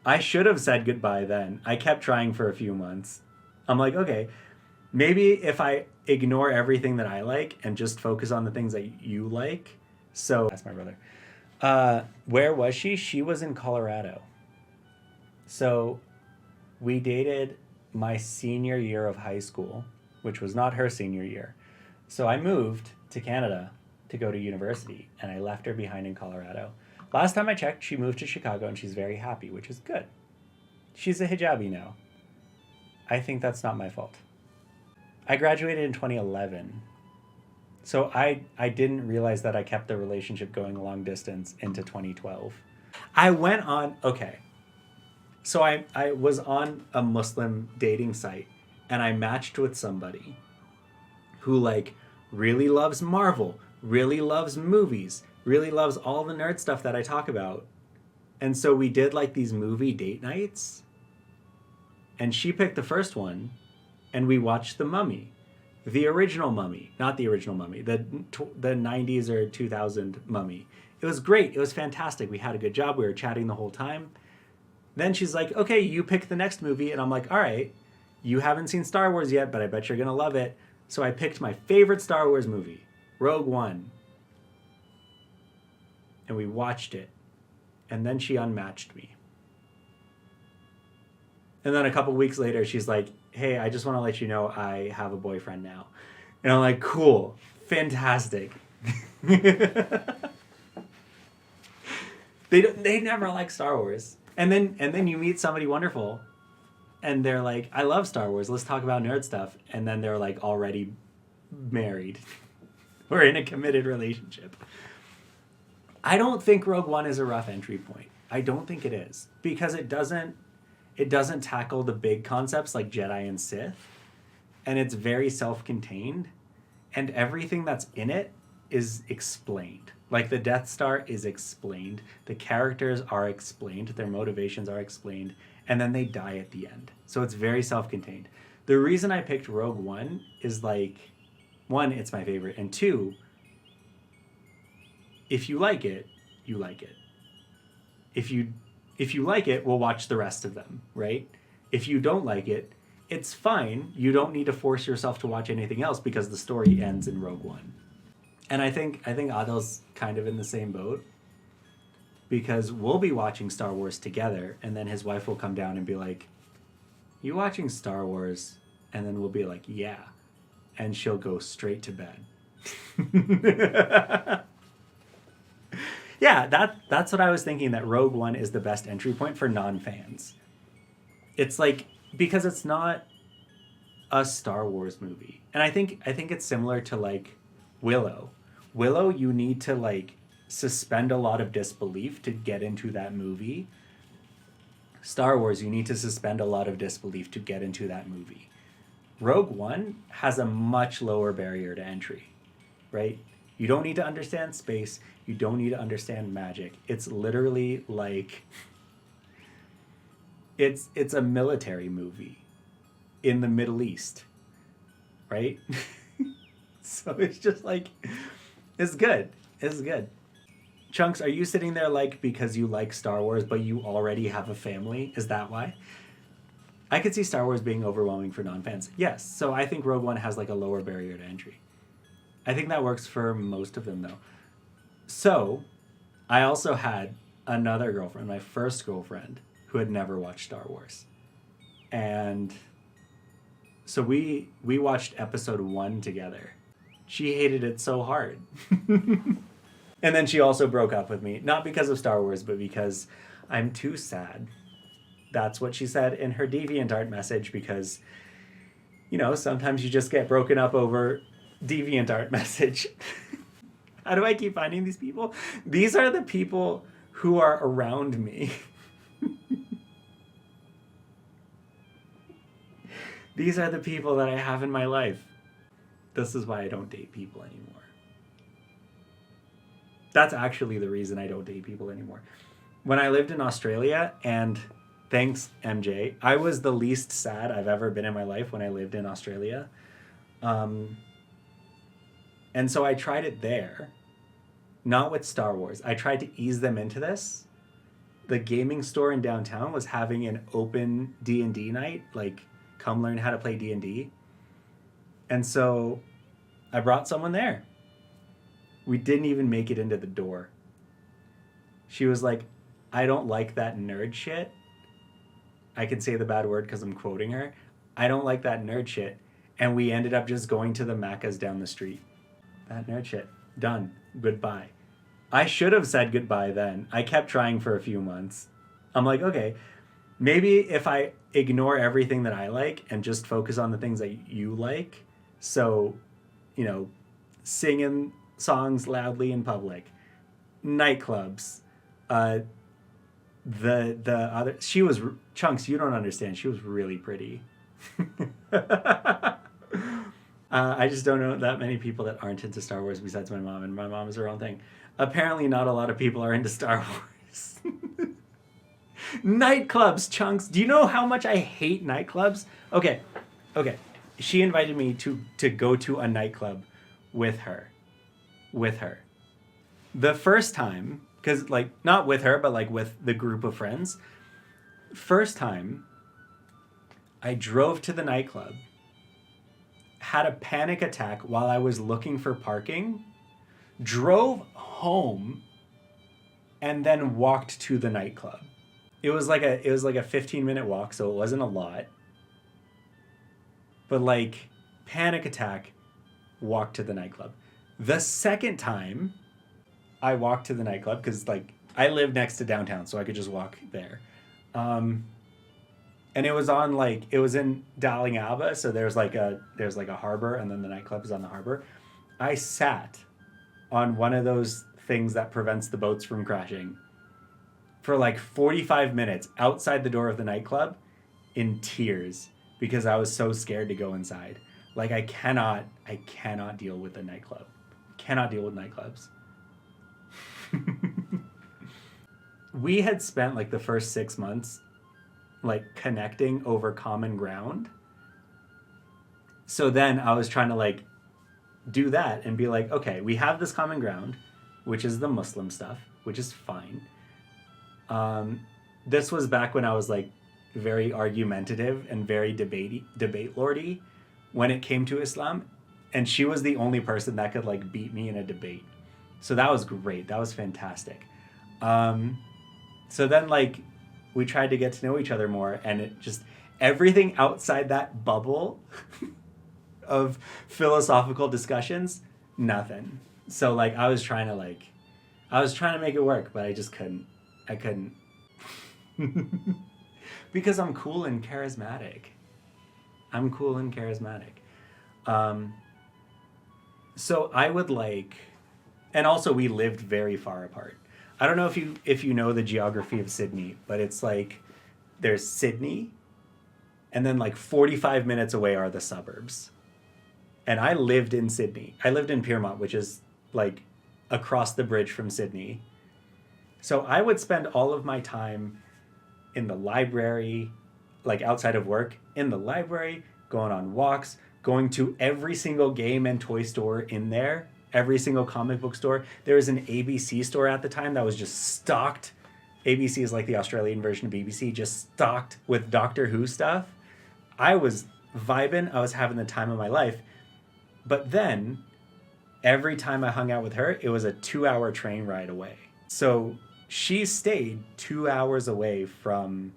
I should have said goodbye then. I kept trying for a few months. I'm like, okay, maybe if I ignore everything that I like and just focus on the things that you like. So that's my brother. Where was she? She was in Colorado. So we dated my senior year of high school, which was not her senior year. So I moved to Canada to go to university, and I left her behind in Colorado. Last time I checked, she moved to Chicago, and she's very happy, which is good. She's a hijabi now. I think that's not my fault. I graduated in 2011. So I didn't realize that I kept the relationship going long distance into 2012. I went on, okay. So I was on a Muslim dating site, and I matched with somebody who like really loves Marvel, really loves movies, really loves all the nerd stuff that I talk about. And so we did like these movie date nights. And she picked the first one, and we watched The Mummy. The original Mummy, not the original Mummy, the 90s or 2000 Mummy. It was great. It was fantastic. We had a good job. We were chatting the whole time. Then she's like, okay, you pick the next movie. And I'm like, all right, you haven't seen Star Wars yet, but I bet you're going to love it. So I picked my favorite Star Wars movie, Rogue One. And we watched it. And then she unmatched me. And then a couple weeks later, she's like, hey, I just want to let you know I have a boyfriend now. And I'm like, cool, fantastic. They never like Star Wars. And then you meet somebody wonderful, and they're like, I love Star Wars. Let's talk about nerd stuff. And then they're like already married or in a committed relationship. I don't think Rogue One is a rough entry point. I don't think it is, because it doesn't tackle the big concepts like Jedi and Sith, and it's very self-contained, and everything that's in it is explained. Like the Death Star is explained, the characters are explained, their motivations are explained, and then they die at the end. So it's very self-contained. The reason I picked Rogue One is like, one, it's my favorite, and two, if you like it, you like it. If you like it, we'll watch the rest of them, right? If you don't like it, it's fine. You don't need to force yourself to watch anything else because the story ends in Rogue One. And I think Adil's kind of in the same boat, because we'll be watching Star Wars together, and then his wife will come down and be like, you watching Star Wars? And then we'll be like, yeah. And she'll go straight to bed. Yeah, that's what I was thinking, that Rogue One is the best entry point for non-fans. It's like, because it's not a Star Wars movie. And I think it's similar to like Willow. Willow, you need to like suspend a lot of disbelief to get into that movie. Star Wars, you need to suspend a lot of disbelief to get into that movie. Rogue One has a much lower barrier to entry, right? You don't need to understand space. You don't need to understand magic. It's literally like, it's a military movie in the Middle East, right? So it's just like, it's good. It's good. Chunks, are you sitting there like because you like Star Wars, but you already have a family? Is that why? I could see Star Wars being overwhelming for non-fans. Yes. So I think Rogue One has like a lower barrier to entry. I think that works for most of them, though. So, I also had another girlfriend, my first girlfriend, who had never watched Star Wars. And so we watched episode 1 together. She hated it so hard. And then she also broke up with me, not because of Star Wars, but because I'm too sad. That's what she said in her DeviantArt message, because, you know, sometimes you just get broken up over DeviantArt message. How do I keep finding these people? These are the people who are around me. These are the people that I have in my life. This is why I don't date people anymore. That's actually the reason I don't date people anymore. When I lived in Australia, and thanks MJ, I was the least sad I've ever been in my life when I lived in Australia. And so I tried it there, not with Star Wars. I tried to ease them into this the gaming store in downtown was having an open D&D night, like come learn how to play D&D. And so I brought someone there. We didn't even make it into the door. She was like, I don't like that nerd shit. I can say the bad word because I'm quoting her. I don't like that nerd shit. And we ended up just going to the Macca's down the street. That nerd shit. Done. Goodbye. I should have said goodbye then. I kept trying for a few months. I'm like, okay, maybe if I ignore everything that I like and just focus on the things that you like. So, you know, singing songs loudly in public, nightclubs, the other, she was, Chunks, you don't understand, she was really pretty. I just don't know that many people that aren't into Star Wars besides my mom, and my mom is her own thing. Apparently not a lot of people are into Star Wars. Nightclubs, Chunks. Do you know how much I hate nightclubs? Okay. She invited me to go to a nightclub with her. The first time, because like not with her, but like with the group of friends. First time, I drove to the nightclub, had a panic attack while I was looking for parking, drove home, and then walked to the nightclub. It was like a 15-minute walk, so it wasn't a lot. But like panic attack, walked to the nightclub. The second time I walked to the nightclub, because like I live next to downtown, so I could just walk there. And it was in Darling Alba, so there's like a harbor, and then the nightclub is on the harbor. I sat on one of those things that prevents the boats from crashing for like 45 minutes outside the door of the nightclub in tears because I was so scared to go inside. Like I cannot deal with a nightclub. Cannot deal with nightclubs. We had spent like the first 6 months like connecting over common ground. So then I was trying to like do that and be like, okay, we have this common ground, which is the Muslim stuff, which is fine. This was back when I was like very argumentative and very debate lordy when it came to Islam. And she was the only person that could like beat me in a debate. So that was great. That was fantastic. So then like we tried to get to know each other more, and it just, everything outside that bubble of philosophical discussions, nothing. So like I was trying to make it work, but I just couldn't. I couldn't. Because I'm cool and charismatic. So I would like, and also we lived very far apart. I don't know if you know the geography of Sydney, but it's like there's Sydney, and then like 45 minutes away are the suburbs. And I lived in Sydney. I lived in Piermont, which is like across the bridge from Sydney. So I would spend all of my time in the library, like outside of work, in the library, going on walks, going to every single game and toy store in there, every single comic book store. There was an ABC store at the time that was just stocked. ABC is like the Australian version of BBC, just stocked with Doctor Who stuff. I was vibing. I was having the time of my life. But then every time I hung out with her, it was a 2-hour train ride away. So she stayed 2 hours away from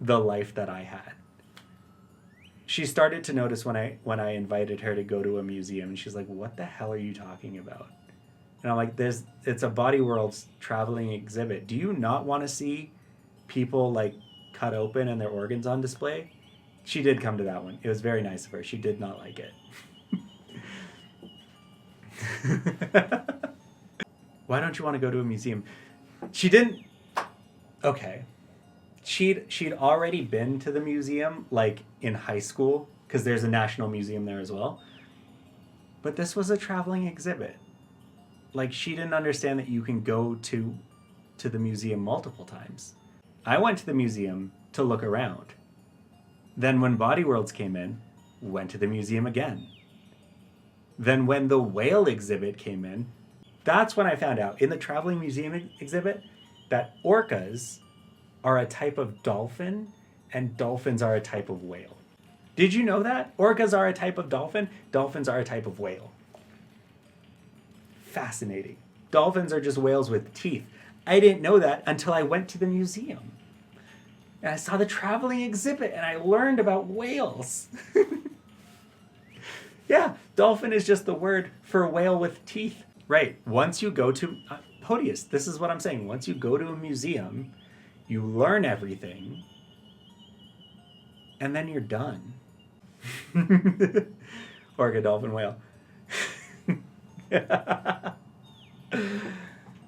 the life that I had. She started to notice when I invited her to go to a museum, and she's like, "What the hell are you talking about?" And I'm like, it's a Body Worlds traveling exhibit. Do you not want to see people like cut open and their organs on display? She did come to that one. It was very nice of her. She did not like it. Why don't you want to go to a museum? She didn't. Okay. She'd already been to the museum like in high school, because there's a national museum there as well. But this was a traveling exhibit. Like, she didn't understand that you can go to the museum multiple times. I went to the museum to look around. Then when Body Worlds came in, went to the museum again. Then when the whale exhibit came in, that's when I found out. In the traveling museum exhibit, that orcas are a type of dolphin and dolphins are a type of whale. Did you know that? Orcas are a type of dolphin, dolphins are a type of whale. Fascinating. Dolphins are just whales with teeth. I didn't know that until I went to the museum. And I saw the traveling exhibit and I learned about whales. Yeah, dolphin is just the word for whale with teeth. Right. Once you go to Podius, this is what I'm saying. Once you go to a museum, you learn everything, and then you're done. Orca, dolphin, whale.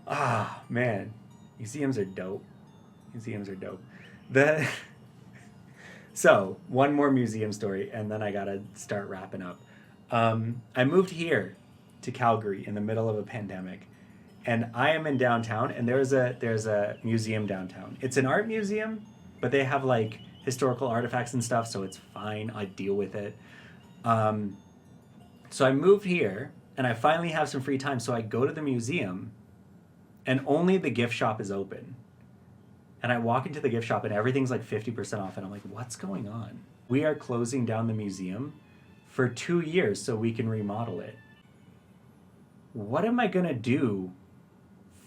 Ah, man. Museums are dope. Museums are dope. So, one more museum story, and then I gotta start wrapping up. I moved here to Calgary in the middle of a pandemic, and I am in downtown, and there's a museum downtown. It's an art museum, but they have like historical artifacts and stuff, so it's fine. I deal with it. So I moved here, and I finally have some free time, so I go to the museum, and only the gift shop is open. And I walk into the gift shop, and everything's like 50% off, and I'm like, what's going on? We are closing down the museum for 2 years so we can remodel it. What am I gonna do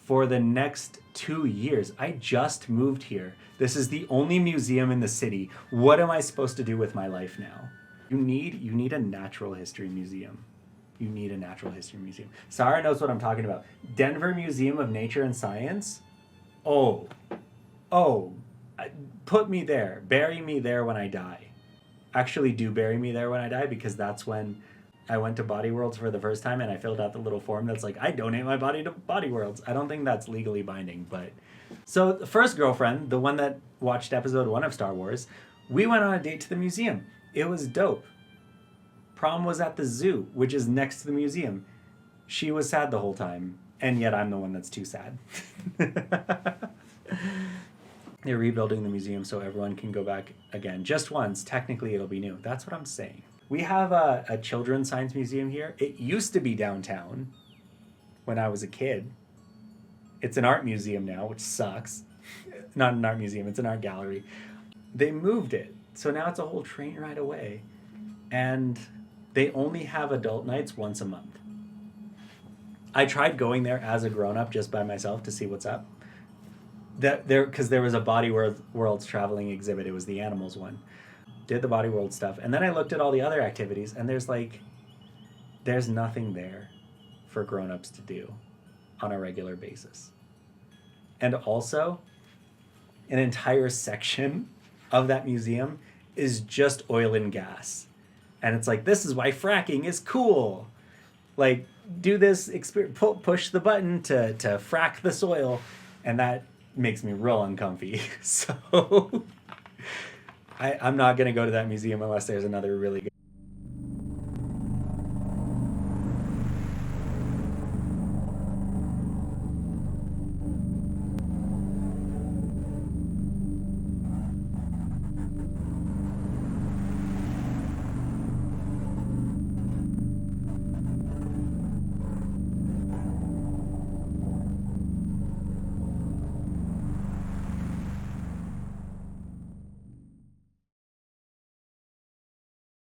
for the next 2 years? I just moved here. This is the only museum in the city. What am I supposed to do with my life now? You need a natural history museum. You need a natural history museum. Sarah knows what I'm talking about. Denver Museum of Nature and Science. Oh, put me there. Bury me there when I die. Actually, do bury me there when I die, because that's when I went to Body Worlds for the first time and I filled out the little form that's like, I donate my body to Body Worlds. I don't think that's legally binding, but... So the first girlfriend, the one that watched episode 1 of Star Wars, we went on a date to the museum. It was dope. Prom was at the zoo, which is next to the museum. She was sad the whole time, and yet I'm the one that's too sad. They're rebuilding the museum so everyone can go back again. Just once. Technically, it'll be new. That's what I'm saying. We have a children's science museum here. It used to be downtown when I was a kid. It's an art museum now, which sucks. Not an art museum, it's an art gallery. They moved it, so now it's a whole train ride away. And they only have adult nights once a month. I tried going there as a grown-up just by myself to see what's up. Because there was a Body Worlds traveling exhibit. It was the animals one. Did the Body World stuff. And then I looked at all the other activities, and there's nothing there for grown-ups to do on a regular basis. And also, an entire section of that museum is just oil and gas. And it's like, this is why fracking is cool. Like, do this, push the button to frack the soil, and that makes me real uncomfy. So I'm not going to go to that museum unless there's another really good